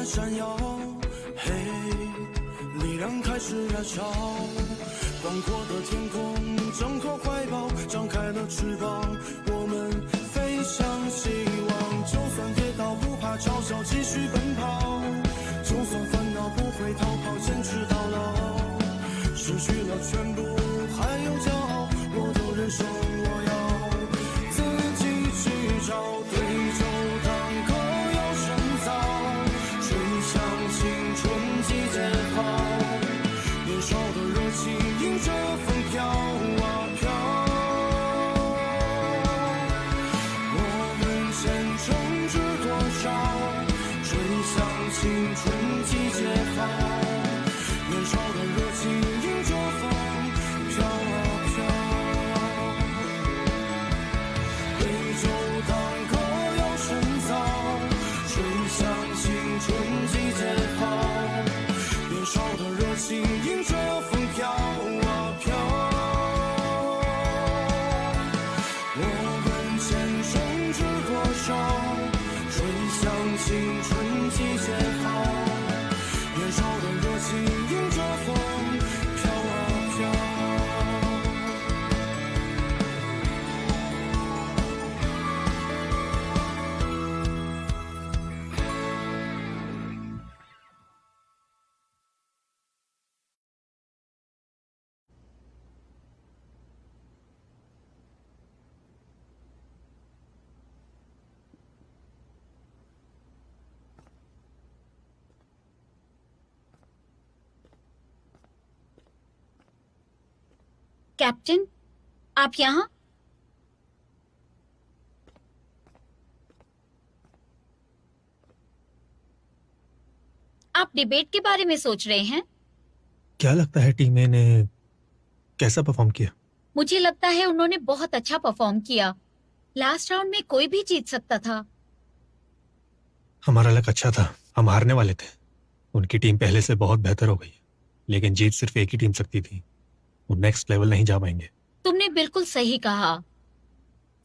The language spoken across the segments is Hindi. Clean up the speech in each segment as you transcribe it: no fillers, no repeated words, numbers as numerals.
闪耀，嘿，力量开始燃烧，广阔的天空，挣脱怀抱，张开了翅膀，我们飞向希望。就算跌倒不怕嘲笑，继续奔跑，就算烦恼不会逃跑，坚持到老。失去了全部，还有骄傲，我的人生我要自己去找，对酒当歌要深造，吹响青春季节号，年少的热情迎着风飘啊飘，我们前程知多少，吹响青春季节号，年少的热情迎着风飘啊飘，对酒当歌要深造，吹响青春季节号，年少的热情迎着风飘啊飘，我们前生知多少，吹响青春季节号，年少的热情迎着风飘啊飘。कैप्टन, आप यहाँ? आप डिबेट के बारे में सोच रहे हैं? क्या लगता है टीम ए ने कैसा परफॉर्म किया? मुझे लगता है उन्होंने बहुत अच्छा परफॉर्म किया। लास्ट राउंड में कोई भी जीत सकता था। हमारा लक अच्छा था, हम हारने वाले थे। उनकी टीम पहले से बहुत बेहतर हो गई, लेकिन जीत सिर्फ एक ही टीम सकती थी। वो नेक्स्ट लेवल नहीं जा पाएंगे। तुमने बिल्कुल सही कहा,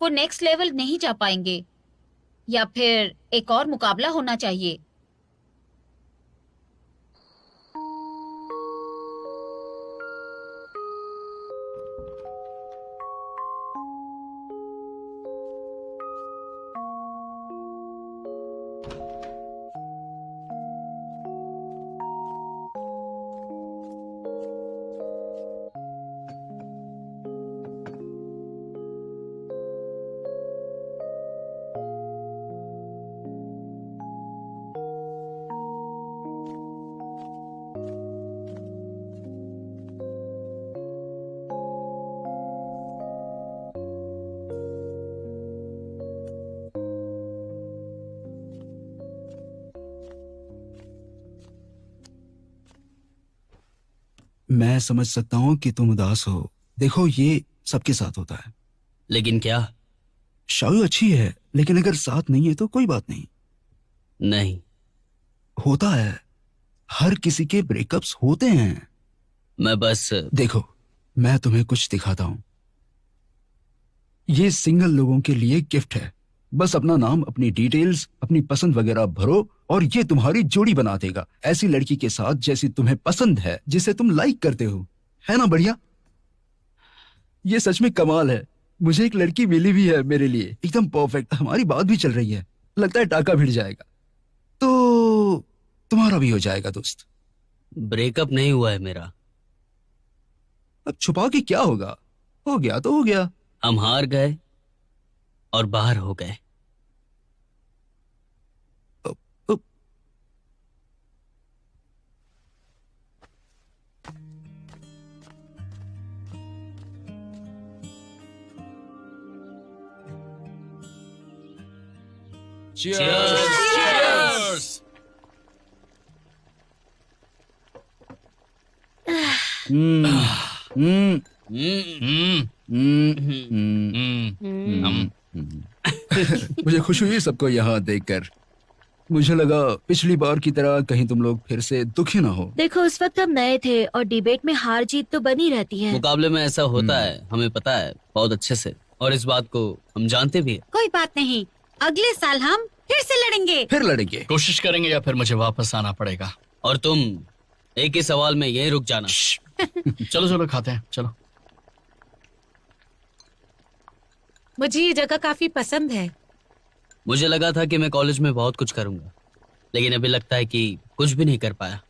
वो नेक्स्ट लेवल नहीं जा पाएंगे, या फिर एक और मुकाबला होना चाहिए। मैं समझ सकता हूँ कि तुम उदास हो। देखो, ये सबके साथ होता है। लेकिन क्या? शायु अच्छी है, लेकिन अगर साथ नहीं है तो कोई बात नहीं। नहीं होता है, हर किसी के ब्रेकअप्स होते हैं। मैं बस देखो, मैं तुम्हें कुछ दिखाता हूँ। ये सिंगल लोगों के लिए गिफ्ट है। बस अपना नाम, अपनी डिटेल्स, अपनी पसंद वगैरह भरो और ये तुम्हारी जोड़ी बना देगा, ऐसी लड़की के साथ जैसी तुम्हें पसंद है, जिसे तुम लाइक करते हो। है ना बढ़िया? ये सच में कमाल है। मुझे एक लड़की मिली भी है मेरे लिए, एकदम परफेक्ट। हमारी बात भी चल रही है, लगता है टाका भिड़ जाएगा तो तुम्हारा भी हो जाएगा दोस्त। ब्रेकअप नहीं हुआ है मेरा। अब छुपा के क्या होगा, हो गया तो हो गया। हम हार गए और बाहर हो गए। Cheers! मुझे खुशी हुई सबको यहाँ देखकर। मुझे लगा पिछली बार की तरह कहीं तुम लोग फिर से दुखी ना हो। देखो, उस वक्त हम नए थे और डिबेट में हार जीत तो बनी रहती है। मुकाबले में ऐसा होता है, हमें पता है बहुत अच्छे से, और इस बात को हम जानते भी हैं। कोई बात नहीं, अगले साल हम फिर से लड़ेंगे। फिर लड़ेंगे। कोशिश करेंगे या फिर मुझे वापस आना पड़ेगा। और तुम एक ही सवाल में यहीं रुक जाना। चलो चलो खाते हैं, चलो। मुझे ये जगह काफी पसंद है। मुझे लगा था कि मैं कॉलेज में बहुत कुछ करूंगा, लेकिन अभी लगता है कि कुछ भी नहीं कर पाया।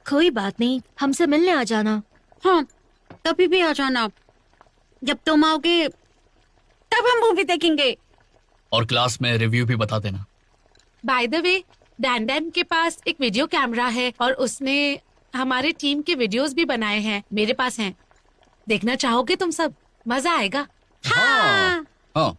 कोई बात नहीं, हमसे मिलने आ जाना। हाँ, कभी भी आ जाना। जब तुम आओगे तब हम मूवी देखेंगे। और क्लास में रिव्यू भी बता देना। बाय द वे, डैन के पास एक वीडियो कैमरा है और उसने हमारे टीम के वीडियोस भी बनाए हैं। मेरे पास हैं, देखना चाहोगे तुम सब? मजा आएगा। हाँ। हाँ।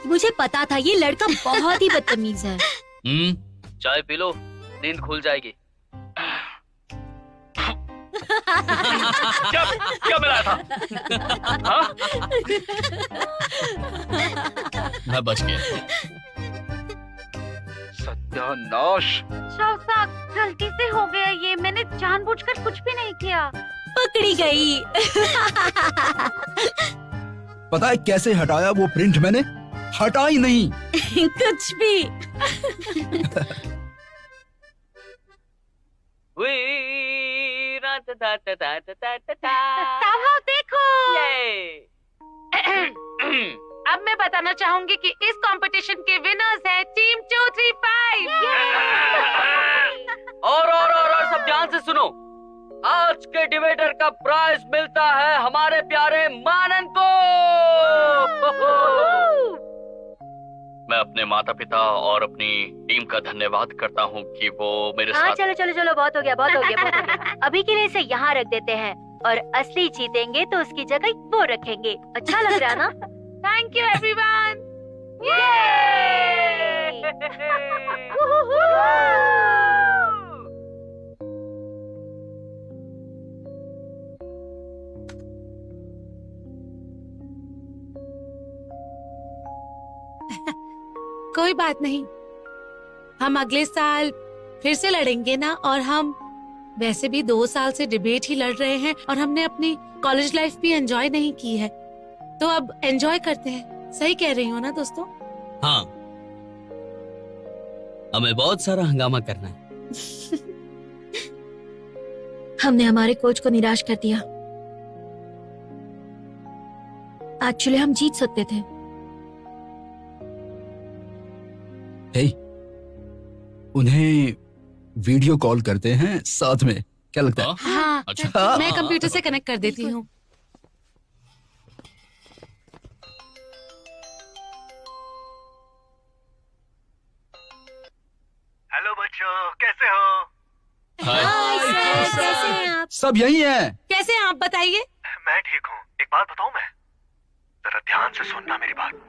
मुझे पता था ये लड़का बहुत ही बदतमीज है। चाय पी लो, नींद खुल जाएगी। क्या मिला था? हाँ? मैं बच गया। सत्यानाश। गलती से हो गया ये, मैंने जानबूझकर कुछ भी नहीं किया। पकड़ी गई। पता है कैसे हटाया वो प्रिंट मैंने? हटा ही नहीं। कुछ भी। देखो। अब मैं बताना चाहूंगी कि इस कंपटीशन के विनर्स हैं टीम 235। और सब ध्यान से सुनो। आज के डिबेटर का प्राइज मिलता है हमारे प्यारे मानन को। मैं अपने माता पिता और अपनी टीम का धन्यवाद करता हूँ कि वो मेरे हाँ, साथ। चलो चलो चलो, बहुत हो गया बहुत हो गया बहुत हो गया। अभी के लिए इसे यहाँ रख देते हैं और असली जीतेंगे तो उसकी जगह वो रखेंगे। अच्छा लग रहा है ना? Thank you everyone. कोई बात नहीं, हम अगले साल फिर से लड़ेंगे ना। और हम वैसे भी 2 साल से डिबेट ही लड़ रहे हैं और हमने अपनी कॉलेज लाइफ भी एंजॉय नहीं की है, तो अब एंजॉय करते हैं। सही कह रही हो ना दोस्तों? हाँ, हमें बहुत सारा हंगामा करना है। हमने हमारे कोच को निराश कर दिया। एक्चुअली हम जीत सकते थे। हे, उन्हें वीडियो कॉल करते हैं साथ में, क्या लगता है? हाँ, अच्छा। मैं कंप्यूटर से कनेक्ट कर देती हूँ। हेलो बच्चों, कैसे हो? हाय सर, कैसे हैं आप? सब यही है। कैसे हैं आप बताइए? मैं ठीक हूँ। एक बात बताऊं मैं? जरा ध्यान से सुनना मेरी बात।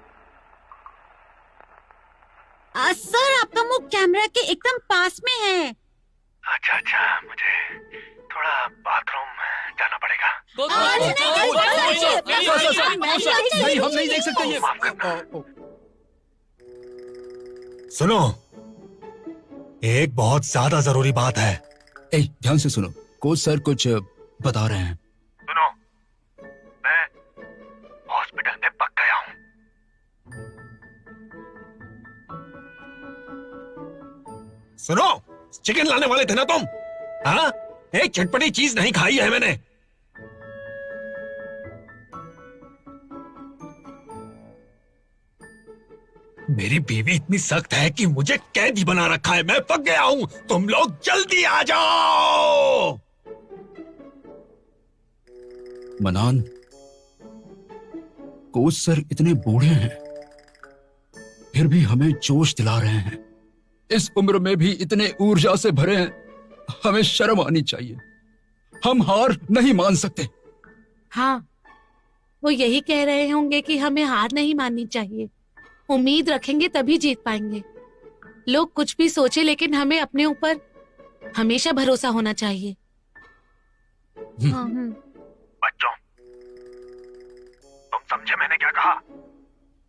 सर, आपका मुंह कैमरा के एकदम पास में है। अच्छा, मुझे थोड़ा बाथरूम जाना पड़ेगा। नहीं, हम नहीं देख सकते ये। सुनो, एक बहुत ज्यादा जरूरी बात है। ए, ध्यान से सुनो, कोच सर कुछ बता रहे हैं। सुनो, मैं हॉस्पिटल में पक गया हूँ। सुनो, चिकन लाने वाले थे ना तुम? हाँ, एक चटपटी चीज नहीं खाई है मैंने। मेरी बीवी इतनी सख्त है कि मुझे कैदी बना रखा है। मैं पक गया हूं। तुम लोग जल्दी आ जाओ। मनान, कोच सर इतने बूढ़े हैं फिर भी हमें जोश दिला रहे हैं। इस उम्र में भी इतने ऊर्जा से भरे हैं, हमें शर्म आनी चाहिए। हम हार नहीं मान सकते। हाँ, वो यही कह रहे होंगे कि हमें हार नहीं माननी चाहिए। उम्मीद रखेंगे तभी जीत पाएंगे। लोग कुछ भी सोचे, लेकिन हमें अपने ऊपर हमेशा भरोसा होना चाहिए। बच्चों, तुम समझे मैंने क्या कहा?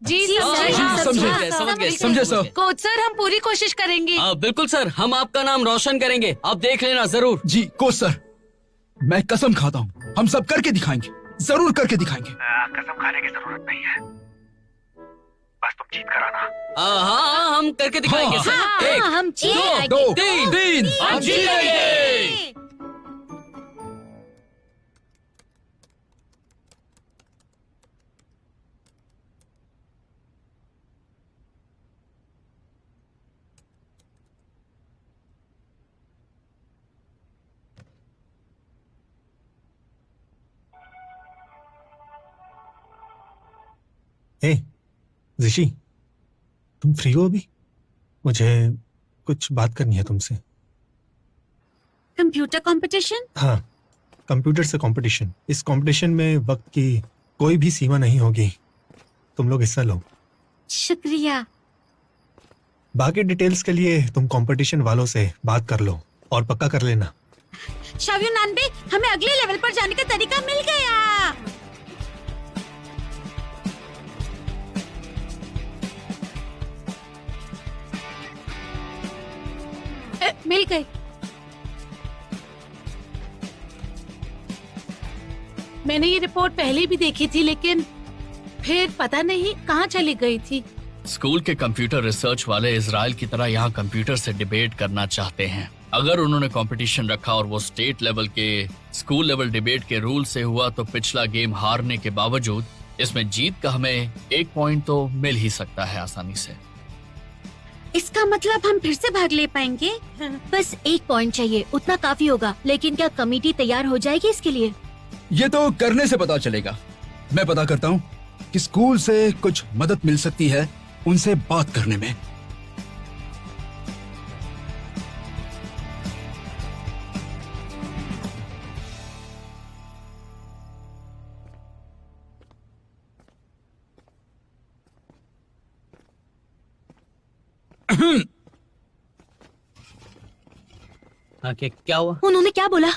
जी जी, समझे सर। कोच सर, हम पूरी कोशिश करेंगे। बिल्कुल सर, हम आपका नाम रोशन करेंगे, आप देख लेना जरूर। जी कोच सर, मैं कसम खाता हूँ, हम सब करके दिखाएंगे, जरूर करके दिखाएंगे। कसम खाने की जरूरत नहीं है, बस तुम जीत कर आना। हाँ, हम करके दिखाएंगे हाँ, सर। एक, हम जीत दो, तीन, तीन। हम जीतेंगे। ए, ऋषि, तुम फ्री हो अभी? मुझे कुछ बात करनी है तुमसे। Computer competition? हाँ, कंप्यूटर से कंपटीशन। इस कंपटीशन में वक्त की कोई भी सीमा नहीं होगी, तुम लोग हिस्सा लो। शुक्रिया। बाकी डिटेल्स के लिए तुम कंपटीशन वालों से बात कर लो और पक्का कर लेना। शाव्यू नानबे, हमें अगले लेवल पर जाने का तरीका मिल गया। मिल गए। मैंने ये रिपोर्ट पहले भी देखी थी, लेकिन फिर पता नहीं कहाँ चली गई थी। स्कूल के कंप्यूटर रिसर्च वाले इजराइल की तरह यहाँ कंप्यूटर से डिबेट करना चाहते हैं। अगर उन्होंने कंपटीशन रखा और वो स्टेट लेवल के स्कूल लेवल डिबेट के रूल से हुआ तो पिछला गेम हारने के बावजूद इसमें जीत का हमें 1 पॉइंट तो मिल ही सकता है आसानी से। इसका मतलब हम फिर से भाग ले पाएंगे? बस 1 पॉइंट चाहिए, उतना काफी होगा। लेकिन क्या कमेटी तैयार हो जाएगी इसके लिए? ये तो करने से पता चलेगा। मैं पता करता हूँ कि स्कूल से कुछ मदद मिल सकती है उनसे बात करने में। हाँ, क्या हुआ? उन्होंने क्या बोला?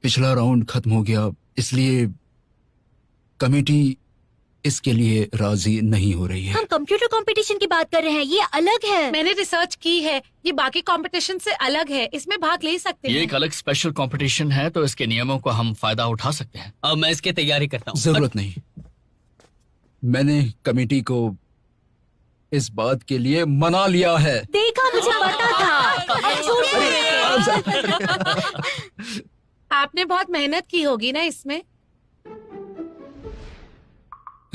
पिछला राउंड खत्म हो गया, इसलिए कमेटी इसके लिए राजी नहीं हो रही है। हम कंप्यूटर कंपटीशन की बात कर रहे हैं, ये अलग है। मैंने रिसर्च की है, ये बाकी कंपटीशन से अलग है, इसमें भाग ले सकते ये हैं। एक अलग स्पेशल कंपटीशन है तो इसके नियमों को हम फायदा उठा सकते हैं। अब मैं इसकी तैयारी करता हूँ। जरूरत नहीं। मैंने कमेटी को इस बात के लिए मना लिया है। देखा, मुझे पता था। अब छोड़िए। आपने बहुत मेहनत की होगी ना इसमें।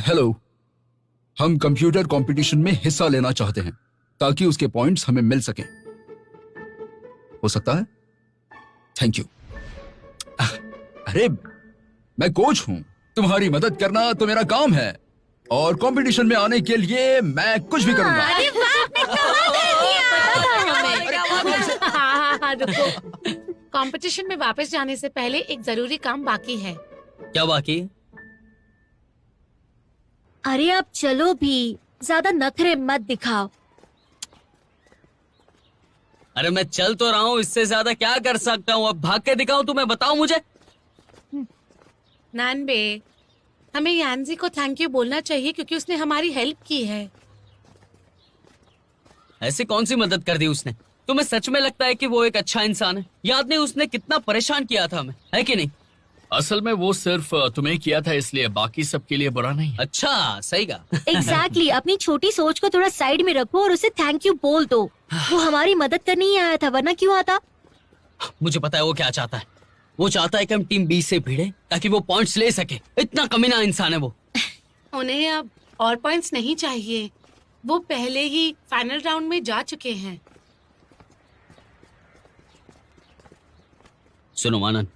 हेलो, हम कंप्यूटर कंपटीशन में हिस्सा लेना चाहते हैं ताकि उसके पॉइंट्स हमें मिल सकें। हो सकता है? Thank you. अरे, मैं कोच हूं, तुम्हारी मदद करना तो मेरा काम है और कंपटीशन में आने के लिए मैं कुछ भी करूंगा। अरे वाह, आपने कमाल कर दिया। हाँ, रुको। कंपटीशन में वापस जाने से पहले एक जरूरी काम बाकी है। क्या बाकी? अरे अब चलो भी, ज्यादा नखरे मत दिखाओ। अरे मैं चल तो रहा हूँ, इससे ज्यादा क्या कर सकता हूँ? अब भाग के दिखाऊं तुम्हें? बताओ मुझे। नानबे, हमें यानजी को थैंक यू बोलना चाहिए क्योंकि उसने हमारी हेल्प की है। ऐसी कौन सी मदद कर दी उसने? तुम्हें सच में लगता है कि वो एक अच्छा इंसान है? याद नहीं उसने कितना परेशान किया था हमें, है कि नहीं? असल में वो सिर्फ तुम्हें किया था, इसलिए बाकी सबके लिए बुरा नहीं। अच्छा, सही कहा। एग्जैक्टली, अपनी छोटी सोच को थोड़ा साइड में रखो और उसे थैंक यू बोल दो। वो हमारी मदद करने ही आया था, वरना क्यों आता? मुझे पता है वो क्या चाहता है। वो चाहता है कि हम टीम बी से भिड़े ताकि वो पॉइंट्स ले सके। इतना कमीना इंसान है वो। उन्हें अब और पॉइंट्स नहीं चाहिए, वो पहले ही फाइनल राउंड में जा चुके हैं। सुनो मानन,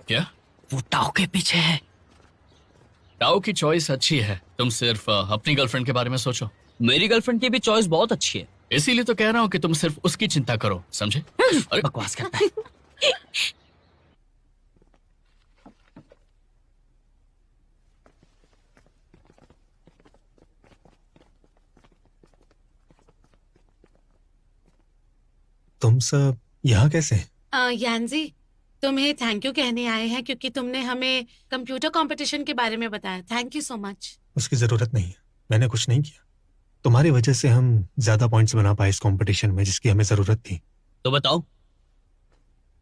क्या? वो टाओ के पीछे है। टाओ की चॉइस अच्छी है, तुम सिर्फ अपनी गर्लफ्रेंड के बारे में सोचो। मेरी गर्लफ्रेंड की भी चॉइस बहुत अच्छी है। इसीलिए तो कह रहा हूँ कि तुम सिर्फ उसकी चिंता करो, समझे? अरे बकवास करता है। तुम सब यहाँ कैसे? यानजी, तुम्हें थैंक यू कहने आए हैं क्योंकि तुमने हमें कंप्यूटर कंपटीशन के बारे में बताया। Thank you so much. उसकी जरूरत नहीं है, मैंने कुछ नहीं किया। तुम्हारी वजह से हम ज्यादा पॉइंट्स बना पाए इस कंपटीशन में जिसकी हमें जरूरत थी। तो बताओ,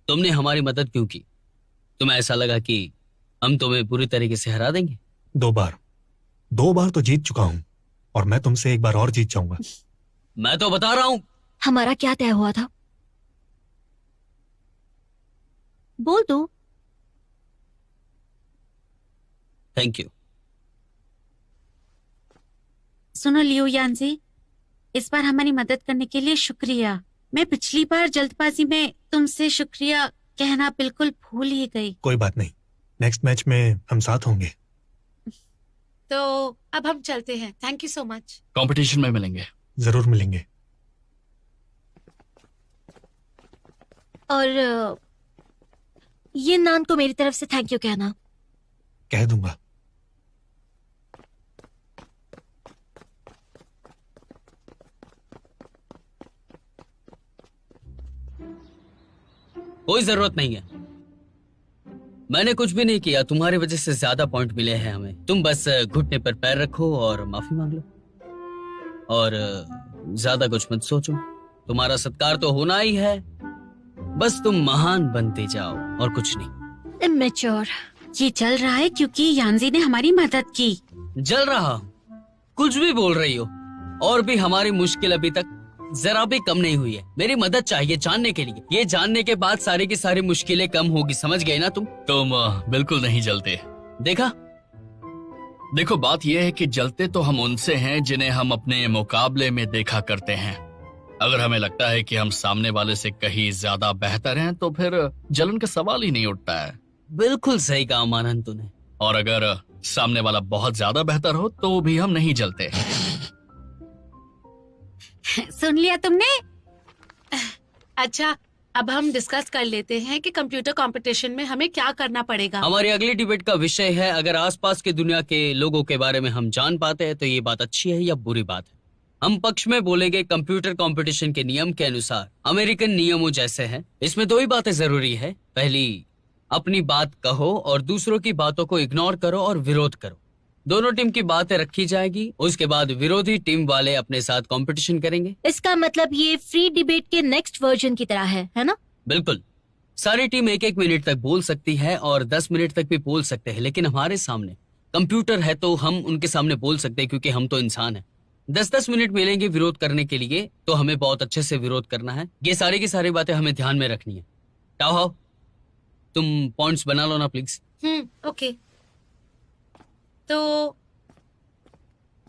तुमने हमारी मदद क्यों की? तुम्हें ऐसा लगा कि हम तुम्हें पूरी तरीके से हरा देंगे? 2 बार तो जीत चुका हूं और मैं तुमसे एक बार और जीत जाऊंगा। मैं तो बता रहा हूं। हमारा क्या तय हुआ था? बोल दो। Thank you. सुनो लियो यानजी, इस बार हमारी मदद करने के लिए शुक्रिया। मैं पिछली बार जल्दबाजी में तुमसे शुक्रिया कहना बिल्कुल भूल ही गई। कोई बात नहीं, नेक्स्ट मैच में हम साथ होंगे। तो अब हम चलते हैं। Thank you so much. Competition में मिलेंगे। जरूर मिलेंगे। और ये नान को मेरी तरफ से थैंक यू कहना। कह दूंगा। कोई जरूरत नहीं है। मैंने कुछ भी नहीं किया, तुम्हारी वजह से ज्यादा पॉइंट मिले हैं हमें। तुम बस घुटने पर पैर रखो और माफी मांग लो, और ज्यादा कुछ मत सोचो। तुम्हारा सत्कार तो होना ही है, बस तुम महान बनते जाओ और कुछ नहीं। इमेच्योर। ये चल रहा है क्योंकि यानजी ने हमारी मदद की। जल रहा हूं, कुछ भी बोल रही हो। और भी हमारी मुश्किल अभी तक जरा भी कम नहीं हुई है। मेरी मदद चाहिए जानने के लिए। ये जानने के बाद सारी की सारी मुश्किलें कम होगी, समझ गए ना तुम? तुम बिल्कुल नहीं जलते। देखा? देखो, बात यह है कि जलते तो हम उनसे हैं जिन्हें हम अपने मुकाबले में देखा करते हैं। अगर हमें लगता है कि हम सामने वाले से कहीं ज्यादा बेहतर हैं तो फिर जलन का सवाल ही नहीं उठता है। बिल्कुल सही कहा मानन तूने। और अगर सामने वाला बहुत ज्यादा बेहतर हो तो भी हम नहीं जलते। सुन लिया तुमने? अच्छा, अब हम डिस्कस कर लेते हैं कि कंप्यूटर कंपटीशन में हमें क्या करना पड़ेगा। हमारी अगली डिबेट का विषय है, अगर आसपास की दुनिया के लोगों के बारे में हम जान पाते हैं तो ये बात अच्छी है या बुरी बात है। हम पक्ष में बोलेंगे कंप्यूटर कंपटीशन के नियम के अनुसार अमेरिकन नियमों जैसे हैं। इसमें 2 ही बातें जरूरी है। पहली, अपनी बात कहो और दूसरों की बातों को इग्नोर करो और विरोध करो। दोनों टीम की बातें रखी जाएगी, उसके बाद विरोधी टीम वाले अपने साथ कंपटीशन करेंगे। इसका मतलब ये फ्री डिबेट के नेक्स्ट वर्जन की तरह है ना? बिल्कुल। सारी टीम 1-1 मिनट तक बोल सकती है और 10 मिनट तक भी बोल सकते हैं, लेकिन हमारे सामने कंप्यूटर है तो हम उनके सामने बोल सकते हैं क्योंकि हम तो इंसान हैं। 10-10 मिनट मिलेंगे विरोध करने के लिए, तो हमें बहुत अच्छे से विरोध करना है। ये सारी की सारी बातें हमें ध्यान में रखनी है। टाओ, तुम पॉइंट्स बना लो ना प्लीज। ओके। तो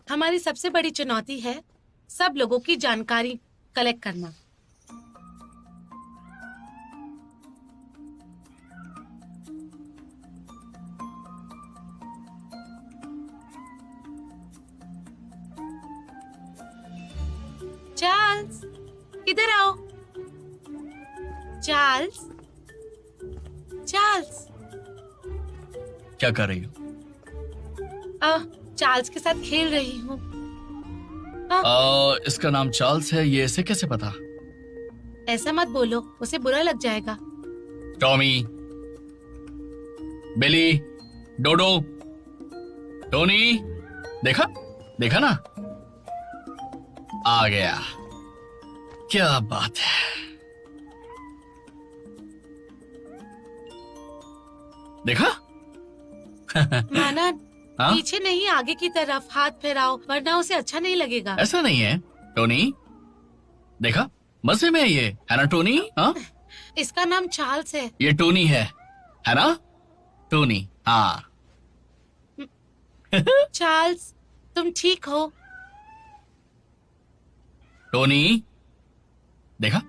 हमारी सबसे बड़ी चुनौती है सब लोगों की जानकारी कलेक्ट करना। चार्ल्स, इधर आओ। Charles, Charles. क्या कर रही हो? चार्ल्स के साथ खेल रही हूँ। इसका नाम चार्ल्स है, ये इसे कैसे पता? ऐसा मत बोलो, उसे बुरा लग जाएगा। टॉमी, बिली, डोडो, टोनी, देखा देखा ना, आ गया। क्या बात है। देखा? मानन, हाँ? पीछे नहीं आगे की तरफ हाथ फैलाओ, वरना उसे अच्छा नहीं लगेगा। ऐसा नहीं है टोनी, देखा मजे में है ये, है ना टोनी? हाँ, इसका नाम चार्ल्स है। ये टोनी है ना? टोनी, हाँ। चार्ल्स, तुम ठीक हो? टोनी, देखा?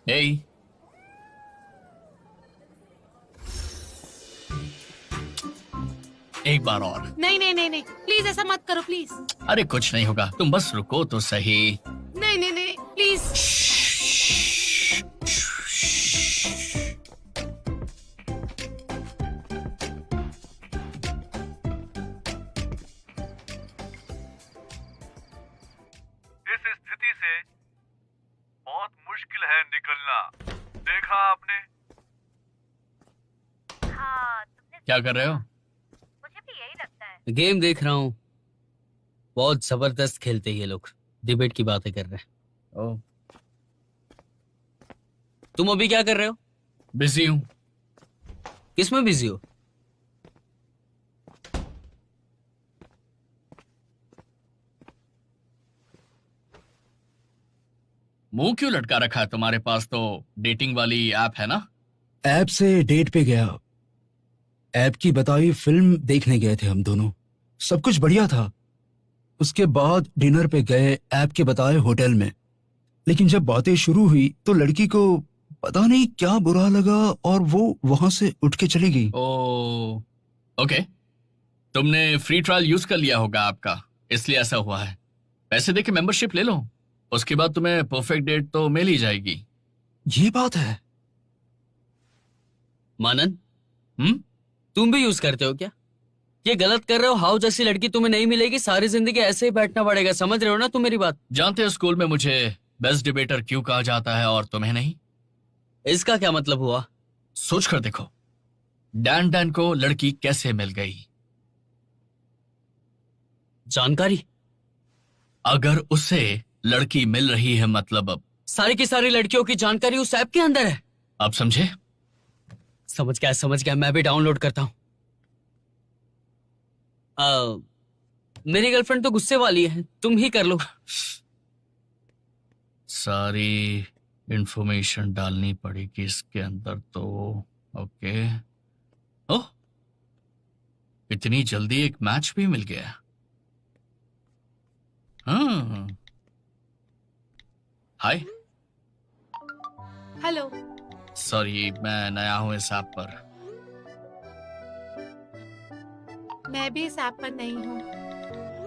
Hey, एक बार और। नहीं नहीं नहीं नहीं, प्लीज ऐसा मत करो प्लीज। अरे कुछ नहीं होगा, तुम बस रुको तो सही। नहीं नहीं नहीं प्लीज। इस स्थिति से बहुत मुश्किल है निकलना, देखा आपने? हाँ, तुमने क्या कर रहे हो? मुझे भी यही लगता है। गेम देख रहा हूँ। बहुत जबरदस्त खेलते हैं ये लोग। डिबेट की बातें कर रहे हैं। ओह, तुम अभी क्या कर रहे हो? बिजी हूँ। किसमें बिजी हो? मुंह क्यों लटका रखा है? तुम्हारे पास तो डेटिंग वाली ऐप है ना? ऐप से डेट पे गया। ऐप की बताई फिल्म देखने गए थे हम दोनों, सब कुछ बढ़िया था। उसके बाद डिनर पे गए ऐप के बताए होटल में। लेकिन जब बातें शुरू हुई तो लड़की को पता नहीं क्या बुरा लगा और वो वहां से उठ के चली गई। ओह, ओके। तुमने फ्री ट्रायल यूज कर लिया होगा आपका, इसलिए ऐसा हुआ है। पैसे देके मेंबरशिप ले लो, उसके बाद तुम्हें परफेक्ट डेट तो मिल ही जाएगी। ये बात है। मानन, तुम भी यूज करते हो क्या? ये गलत कर रहे हो। हाउ जैसी लड़की तुम्हें नहीं मिलेगी, सारी जिंदगी ऐसे ही बैठना पड़ेगा। समझ रहे हो ना तुम मेरी बात? जानते हो स्कूल में मुझे बेस्ट डिबेटर क्यों कहा जाता है और तुम्हें नहीं? इसका क्या मतलब हुआ? सोच कर देखो, डैन डैन को लड़की कैसे मिल गई? जानकारी? अगर उसे लड़की मिल रही है मतलब अब सारी की सारी लड़कियों की जानकारी उस ऐप के अंदर है। आप समझे? समझ गया। मैं भी डाउनलोड करता हूँ। मेरी गर्लफ्रेंड तो गुस्से वाली है, तुम ही कर लो। सारी इंफॉर्मेशन डालनी पड़ेगी इसके अंदर तो। ओके। ओह, इतनी जल्दी एक मैच भी मिल गया। हाँ, हाय। हेलो। सॉरी, मैं नया हूं इस ऐप पर। मैं भी इस ऐप पर नहीं हूँ।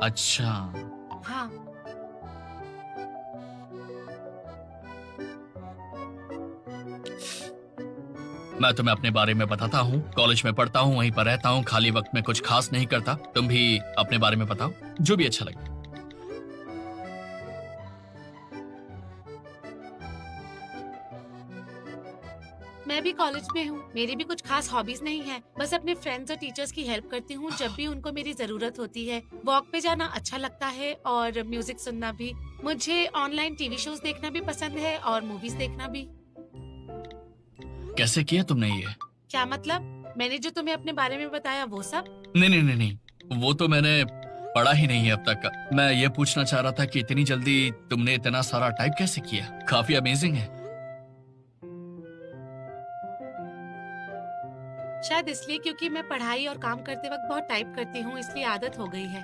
अच्छा, हाँ। मैं तुम्हें अपने बारे में बताता हूँ। कॉलेज में पढ़ता हूँ, वहीं पर रहता हूँ, खाली वक्त में कुछ खास नहीं करता। तुम भी अपने बारे में बताओ, जो भी अच्छा लगे। मैं भी कॉलेज में हूँ। मेरी भी कुछ खास हॉबीज नहीं है, बस अपने फ्रेंड्स और टीचर्स की हेल्प करती हूँ जब भी उनको मेरी जरूरत होती है। वॉक पे जाना अच्छा लगता है और म्यूजिक सुनना भी। मुझे ऑनलाइन टीवी शोज देखना भी पसंद है और मूवीज देखना भी। कैसे किया तुमने ये? क्या मतलब? मैंने जो तुम्हें अपने बारे में बताया वो सब? नहीं नहीं नहीं नहीं, वो तो मैंने पढ़ा ही नहीं है अब तक। मैं ये पूछना चाह रहा था कि इतनी जल्दी तुमने इतना सारा टाइप कैसे किया? काफी अमेजिंग है। शायद इसलिए क्योंकि मैं पढ़ाई और काम करते वक्त बहुत टाइप करती हूँ, इसलिए आदत हो गई है।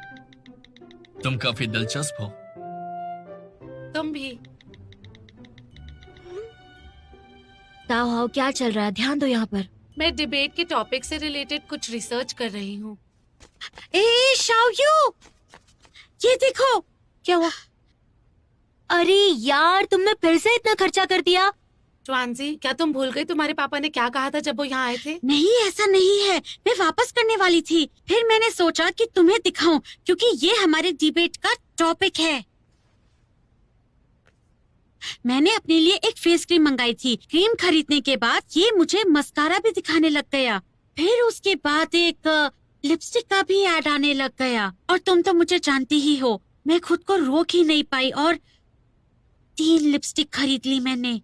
तुम काफी दिलचस्प हो। तुम भी। ताओ हाओ, क्या चल रहा है? ध्यान दो यहाँ पर। मैं डिबेट के टॉपिक से रिलेटेड कुछ रिसर्च कर रही हूँ। ए शाओयू, ये देखो। क्या हुआ? अरे यार, तुमने फिर से इतना खर्चा कर दिया। ट्वांजी, क्या तुम भूल गई तुम्हारे पापा ने क्या कहा था जब वो यहाँ आए थे? नहीं, ऐसा नहीं है। मैं वापस करने वाली थी, फिर मैंने सोचा कि तुम्हें दिखाऊं क्योंकि ये हमारे डिबेट का टॉपिक है। मैंने अपने लिए एक फेस क्रीम मंगाई थी। क्रीम खरीदने के बाद ये मुझे मस्कारा भी दिखाने लग गया। फिर उसके बाद एक लिपस्टिक का भी ऐड आने लग गया। और तुम तो मुझे जानती ही हो, मैं खुद को रोक ही नहीं पाई और 3 लिपस्टिक खरीद ली मैंने।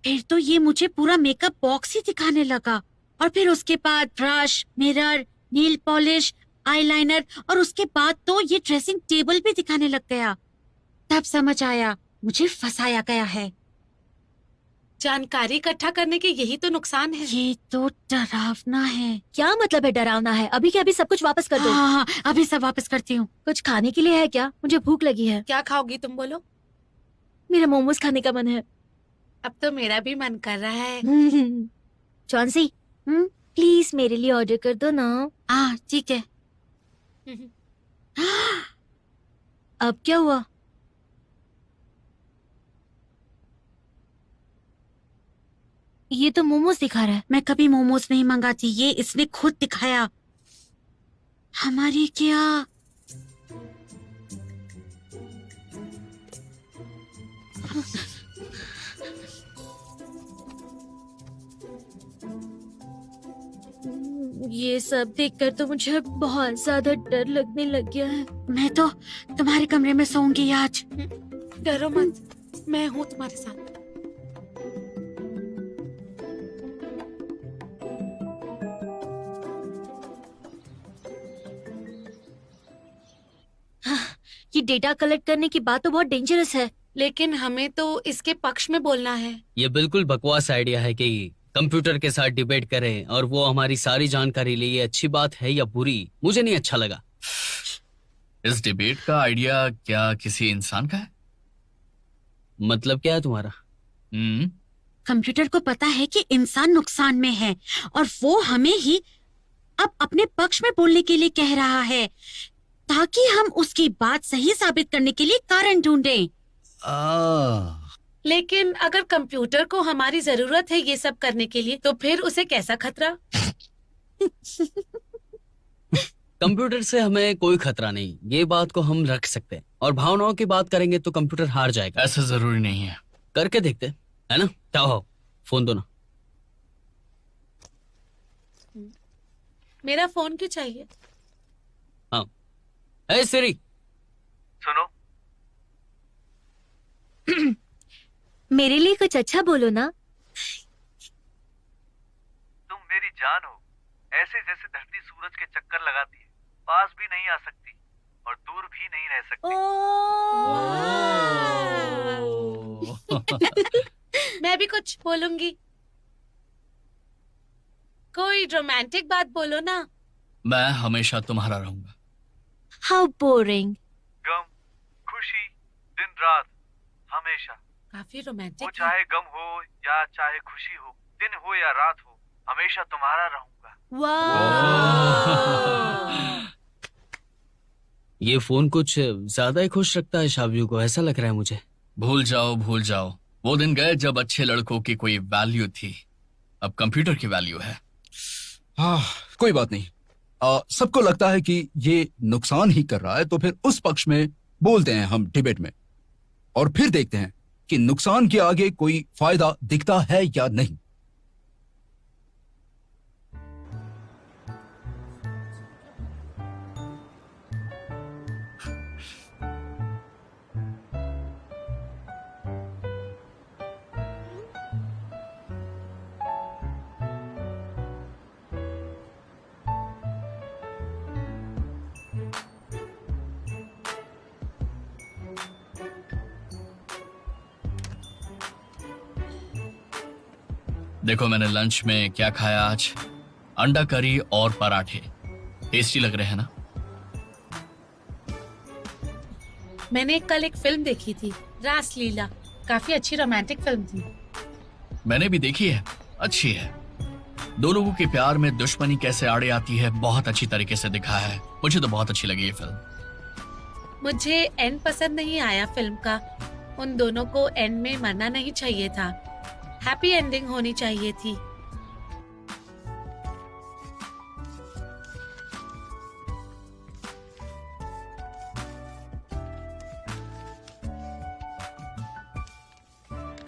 फिर तो ये मुझे पूरा मेकअप बॉक्स ही दिखाने लगा। और फिर उसके बाद ब्रश, मिरर, नील पॉलिश, आईलाइनर और उसके बाद तो ये ड्रेसिंग टेबल भी दिखाने लग गया। तब समझ आया मुझे फंसाया गया है। जानकारी इकट्ठा करने के यही तो नुकसान है। ये तो डरावना है। क्या मतलब है डरावना है? अभी के अभी सब कुछ वापस कर दो। हाँ, अभी सब वापस करती हूँ। कुछ खाने के लिए है क्या? मुझे भूख लगी है। क्या खाओगी तुम बोलो? मेरा मोमोज खाने का मन है। अब तो मेरा भी मन कर रहा है। चौंसी, प्लीज मेरे लिए ऑर्डर कर दो ना। हाँ ठीक है। अब क्या हुआ? ये तो मोमोज दिखा रहा है। मैं कभी मोमोज नहीं मंगाती, ये इसने खुद दिखाया। हमारी क्या? ये सब देखकर तो मुझे बहुत ज्यादा डर लगने लग गया है। मैं तो तुम्हारे कमरे में सोऊंगी आज। डरो मत, मैं हूँ तुम्हारे साथ। ये डेटा कलेक्ट करने की बात तो बहुत डेंजरस है। लेकिन हमें तो इसके पक्ष में बोलना है। ये बिल्कुल बकवास आइडिया है कि कंप्यूटर के साथ डिबेट करें और वो हमारी सारी जानकारी ले। ये अच्छी बात है या बुरी, मुझे नहीं अच्छा लगा। इस डिबेट का आइडिया क्या किसी इंसान का है? मतलब क्या है तुम्हारा? कंप्यूटर को पता है कि इंसान नुकसान में है और वो हमें ही अब अपने पक्ष में बोलने के लिए कह रहा है ताकि हम उसकी बात सही साबित करने के लिए कारण ढूंढें। लेकिन अगर कंप्यूटर को हमारी जरूरत है ये सब करने के लिए, तो फिर उसे कैसा खतरा? कंप्यूटर से हमें कोई खतरा नहीं, ये बात को हम रख सकते हैं। और भावनाओं की बात करेंगे तो कंप्यूटर हार जाएगा। ऐसा जरूरी नहीं है। करके देखते हैं, है ना? क्या हो, फोन दो ना। मेरा फोन क्यों चाहिए? हाँ, हे सिरी। सुनो, मेरे लिए कुछ अच्छा बोलो ना। तुम मेरी जान हो। ऐसे जैसे धरती सूरज के चक्कर लगाती है, पास भी नहीं आ सकती और दूर भी नहीं रह सकती। मैं भी कुछ बोलूंगी। कोई रोमांटिक बात बोलो ना। मैं हमेशा तुम्हारा रहूंगा। How boring. गम, खुशी, दिन रात, हमेशा। काफी वो रोमांटिक है। चाहे गम हो या चाहे खुशी हो, दिन हो या रात हो, हमेशा तुम्हारा रहूंगा। ये फोन कुछ ज्यादा ही खुश रखता है शाबियों को, ऐसा लग रहा है मुझे। भूल जाओ भूल जाओ, वो दिन गए जब अच्छे लड़कों की कोई वैल्यू थी। अब कंप्यूटर की वैल्यू है। हाँ, कोई बात नहीं। सबको लगता है कि ये नुकसान ही कर रहा है, तो फिर उस पक्ष में बोलते हैं हम डिबेट में, और फिर देखते हैं कि नुकसान के आगे कोई फायदा दिखता है या नहीं। देखो मैंने लंच में क्या खाया आज। अंडा करी और पराठे। टेस्टी लग रहे हैं ना? मैंने कल एक फिल्म देखी थी, रासलीला। काफी अच्छी रोमांटिक फिल्म थी। मैंने भी देखी है, अच्छी है। दो लोगों के प्यार में दुश्मनी कैसे आड़े आती है, बहुत अच्छी तरीके से दिखाया है। मुझे तो बहुत अच्छी लगी ये फिल्म। मुझे एंड पसंद नहीं आया फिल्म का। उन दोनों को एंड में मरना नहीं चाहिए था, हैप्पी एंडिंग होनी चाहिए थी।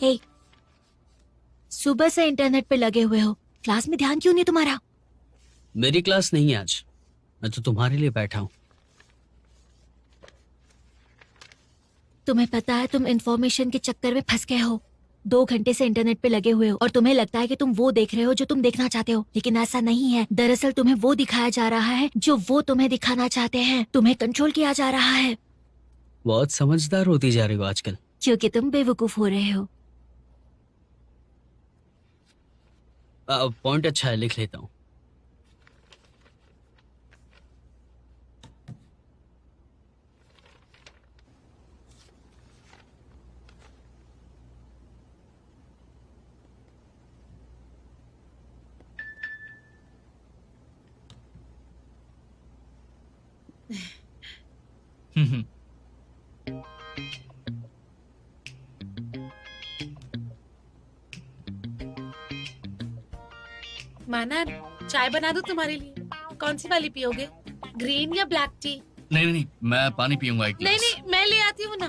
हे, सुबह से इंटरनेट पे लगे हुए हो, क्लास में ध्यान क्यों नहीं तुम्हारा? मेरी क्लास नहीं है आज, मैं तो तुम्हारे लिए बैठा हूँ। तुम्हें पता है तुम इंफॉर्मेशन के चक्कर में फंस गए हो। 2 घंटे से इंटरनेट पे लगे हुए हो और तुम्हें लगता है कि तुम वो देख रहे हो जो तुम देखना चाहते हो, लेकिन ऐसा नहीं है। दरअसल तुम्हें वो दिखाया जा रहा है जो वो तुम्हें दिखाना चाहते हैं। तुम्हें कंट्रोल किया जा रहा है। बहुत समझदार होती जा रही हो आजकल। क्योंकि तुम बेवकूफ हो रहे हो। पॉइंट अच्छा है, लिख लेता हूँ। माना, चाय बना दूं तुम्हारे लिए? कौन सी वाली पियोगे, ग्रीन या ब्लैक टी? नहीं नहीं नहीं, मैं पानी पीऊंगा एक नहीं गिलास। नहीं, मैं ले आती हूँ ना।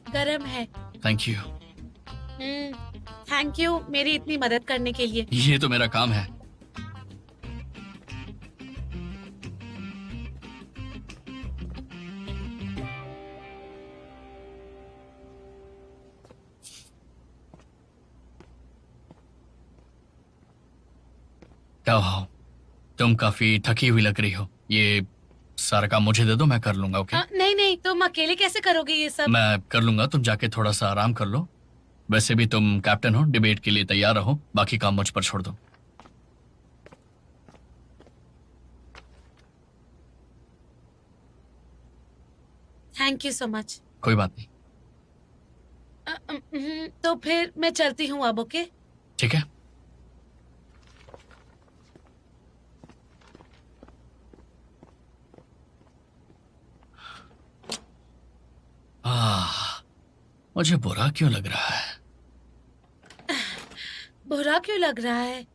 गरम है। Thank you. थैंक यू मेरी इतनी मदद करने के लिए। ये तो मेरा काम है। क्या हो, तुम काफी थकी हुई लग रही हो। ये सारा काम मुझे दे दो, मैं कर लूंगा। ओके? नहीं नहीं, तुम अकेले कैसे करोगे ये सब? मैं कर लूंगा, तुम जाके थोड़ा सा आराम कर लो। वैसे भी तुम कैप्टन हो, डिबेट के लिए तैयार रहो, बाकी काम मुझ पर छोड़ दो। Thank you so much. कोई बात नहीं। तो फिर मैं चलती हूँ अब। ओके? ठीक है। मुझे बुरा क्यों लग रहा है? बुरा क्यों लग रहा है?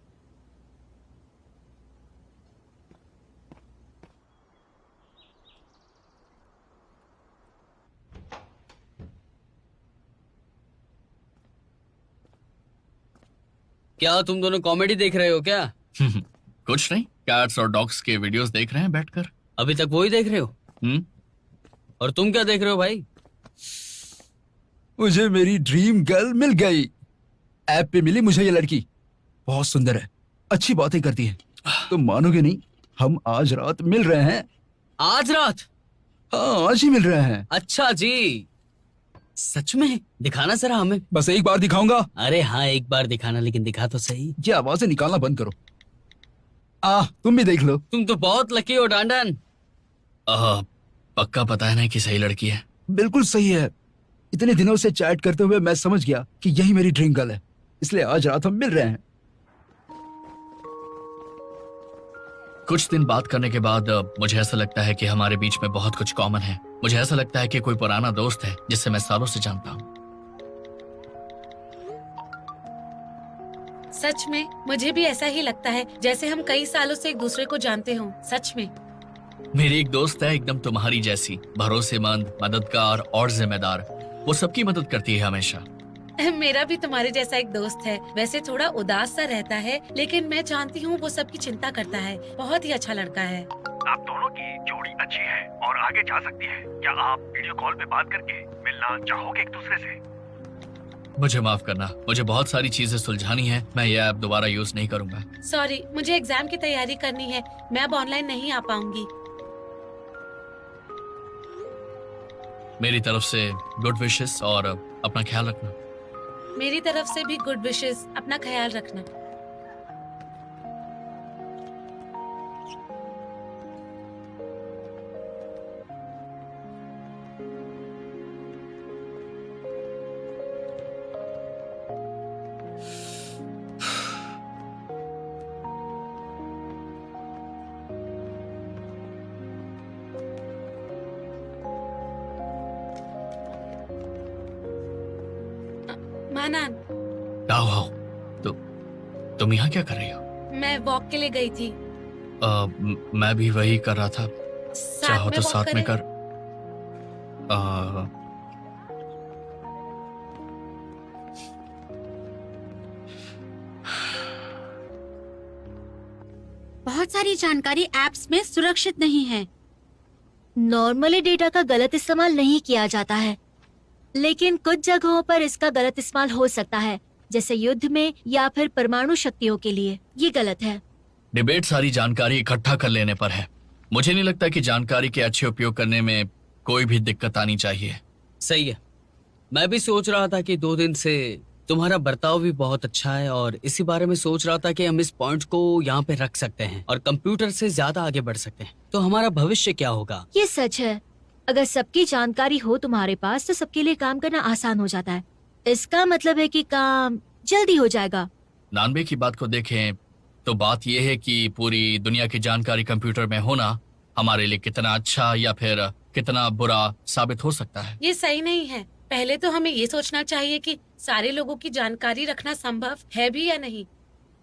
क्या तुम दोनों कॉमेडी देख रहे हो क्या? कुछ नहीं, कैट्स और डॉग्स के वीडियोस देख रहे हैं बैठकर। अभी तक वही देख रहे हो? और तुम क्या देख रहे हो भाई? मुझे मेरी ड्रीम गर्ल मिल गई। ऐप पे मिली मुझे ये लड़की, बहुत सुंदर है, अच्छी बातें करती है। तुम मानोगे नहीं, हम आज रात मिल रहे हैं। आज रात? हाँ, आज ही मिल रहे हैं। अच्छा जी, सच में? दिखाना जरा हमें। बस एक बार दिखाऊंगा। अरे हाँ, एक बार दिखाना, लेकिन दिखा तो सही। ये आवाजें निकालना बंद करो। तुम भी देख लो। तुम तो बहुत लकी हो डांडन। पक्का पता है ना कि सही लड़की है? बिल्कुल सही है। इतने दिनों से चैट करते हुए मैं समझ गया कि यही मेरी ड्रीम गर्ल है, इसलिए आज रात हम मिल रहे हैं। कुछ दिन बात करने के बाद मुझे ऐसा लगता है कि हमारे बीच में बहुत कुछ कॉमन है। मुझे ऐसा लगता है कि कोई पुराना दोस्त है जिससे मैं सालों से जानता हूँ। सच में मुझे भी ऐसा ही लगता है, जैसे हम कई सालों से एक दूसरे को जानते हों। सच में। मेरी एक दोस्त है एकदम तुम्हारी जैसी, भरोसेमंद, मददगार और जिम्मेदार। वो सबकी मदद करती है हमेशा। मेरा भी तुम्हारे जैसा एक दोस्त है। वैसे थोड़ा उदास सा रहता है, लेकिन मैं जानती हूँ वो सबकी चिंता करता है। बहुत ही अच्छा लड़का है। आप दोनों की जोड़ी अच्छी है और आगे जा सकती है। क्या आप वीडियो कॉल पे बात करके मिलना चाहोगे एक दूसरे से? मुझे माफ करना, मुझे बहुत सारी चीजें सुलझानी है। मैं ये ऐप दोबारा यूज नहीं करूंगा। सॉरी, मुझे एग्जाम की तैयारी करनी है। मैं अब ऑनलाइन नहीं आ पाऊंगी। मेरी तरफ से गुड विशेस और अपना ख्याल रखना। मेरी तरफ से भी गुड विशेस। अपना ख्याल रखना। मानान, तो तुम यहाँ क्या कर रही हो? मैं वॉक के लिए गई थी। मैं भी वही कर रहा था। चाहो तो वॉक साथ में करें? कर। बहुत सारी जानकारी ऐप्स में सुरक्षित नहीं है। नॉर्मली डेटा का गलत इस्तेमाल नहीं किया जाता है, लेकिन कुछ जगहों पर इसका गलत इस्तेमाल हो सकता है, जैसे युद्ध में या फिर परमाणु शक्तियों के लिए। ये गलत है। डिबेट सारी जानकारी इकट्ठा कर लेने पर है। मुझे नहीं लगता कि जानकारी के अच्छे उपयोग करने में कोई भी दिक्कत आनी चाहिए। सही है। मैं भी सोच रहा था कि 2 दिन से तुम्हारा बर्ताव भी बहुत अच्छा है, और इसी बारे में सोच रहा था कि हम इस पॉइंट को यहाँ पे रख सकते हैं और कंप्यूटर से ज्यादा आगे बढ़ सकते हैं। तो हमारा भविष्य क्या होगा? ये सच है। अगर सबकी जानकारी हो तुम्हारे पास तो सबके लिए काम करना आसान हो जाता है। इसका मतलब है कि काम जल्दी हो जाएगा। 99 की बात को देखें तो बात यह है कि पूरी दुनिया की जानकारी कंप्यूटर में होना हमारे लिए कितना अच्छा या फिर कितना बुरा साबित हो सकता है। ये सही नहीं है। पहले तो हमें ये सोचना चाहिए कि सारे लोगों की जानकारी रखना संभव है भी या नहीं,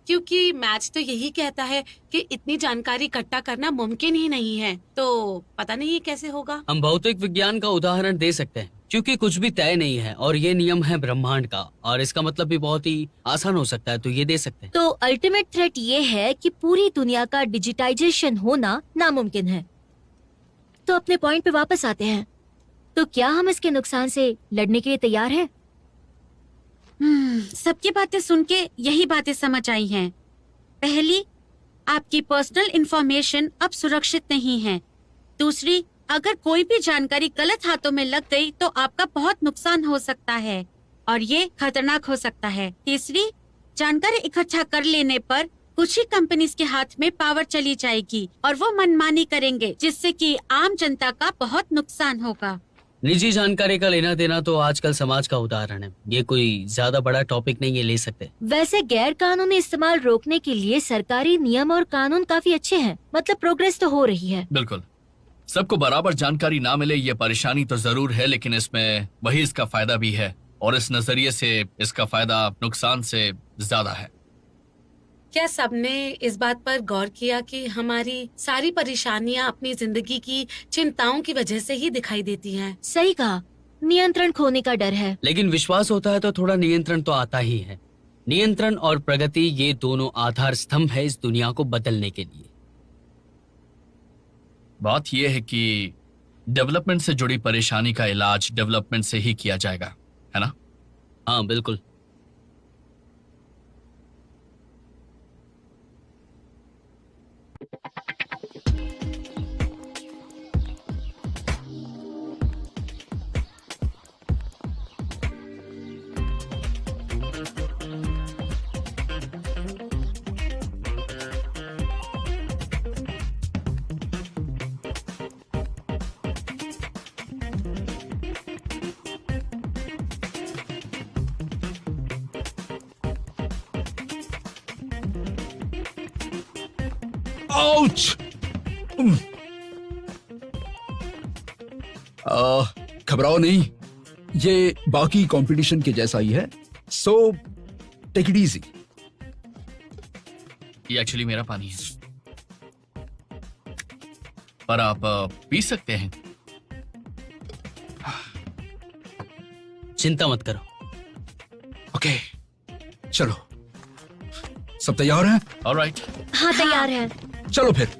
क्योंकि मैच तो यही कहता है कि इतनी जानकारी इकट्ठा करना मुमकिन ही नहीं है। तो पता नहीं ये कैसे होगा। हम भौतिक विज्ञान का उदाहरण दे सकते हैं, क्योंकि कुछ भी तय नहीं है और ये नियम है ब्रह्मांड का, और इसका मतलब भी बहुत ही आसान हो सकता है, तो ये दे सकते हैं। तो अल्टीमेट थ्रेट ये है कि पूरी दुनिया का डिजिटाइजेशन होना नामुमकिन है। तो अपने पॉइंट पे वापस आते हैं, तो क्या हम इसके नुकसान से लड़ने के लिए तैयार हैं? सबकी बातें सुन के यही बातें समझ आई हैं। पहली, आपकी पर्सनल इंफॉर्मेशन अब सुरक्षित नहीं है। दूसरी, अगर कोई भी जानकारी गलत हाथों में लग गई तो आपका बहुत नुकसान हो सकता है और ये खतरनाक हो सकता है। तीसरी, जानकारी इकट्ठा कर लेने पर कुछ ही कंपनीज के हाथ में पावर चली जाएगी और वो मनमानी करेंगे, जिससे कि आम जनता का बहुत नुकसान होगा। निजी जानकारी का लेना देना तो आजकल समाज का उदाहरण है। ये कोई ज्यादा बड़ा टॉपिक नहीं है, ले सकते। वैसे गैर कानूनी इस्तेमाल रोकने के लिए सरकारी नियम और कानून काफी अच्छे हैं, मतलब प्रोग्रेस तो हो रही है। बिल्कुल, सबको बराबर जानकारी ना मिले ये परेशानी तो जरूर है, लेकिन इसमें वही इसका फायदा भी है, और इस नजरिए से इसका फायदा नुकसान से ज्यादा है। क्या सबने इस बात पर गौर किया कि हमारी सारी परेशानियां अपनी जिंदगी की चिंताओं की वजह से ही दिखाई देती हैं? सही कहा, नियंत्रण खोने का डर है। लेकिन विश्वास होता है तो थोड़ा नियंत्रण तो आता ही है। नियंत्रण और प्रगति, ये दोनों आधार स्तंभ है इस दुनिया को बदलने के लिए। बात यह है कि डेवलपमेंट से जुड़ी परेशानी का इलाज डेवलपमेंट से ही किया जाएगा, है ना? हाँ बिल्कुल। आउच! घबराओ नहीं, ये बाकी कंपटीशन के जैसा ही है, सो टेक इट इजी। ये एक्चुअली मेरा पानी है, पर आप पी सकते हैं। चिंता मत करो। ओके, चलो, सब तैयार हैं? ऑलराइट। हाँ तैयार है। चलो फिर।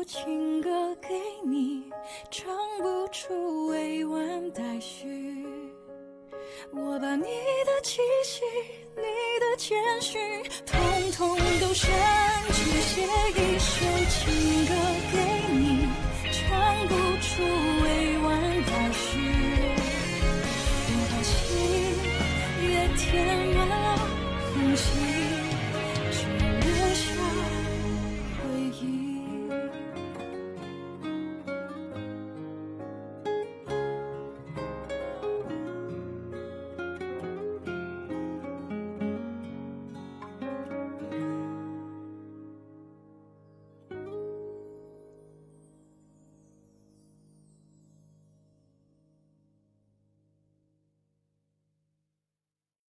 首情歌给你，唱不出委婉待续。我把你的气息，你的谦虚，统统都删去，写一首情歌给你，唱不出委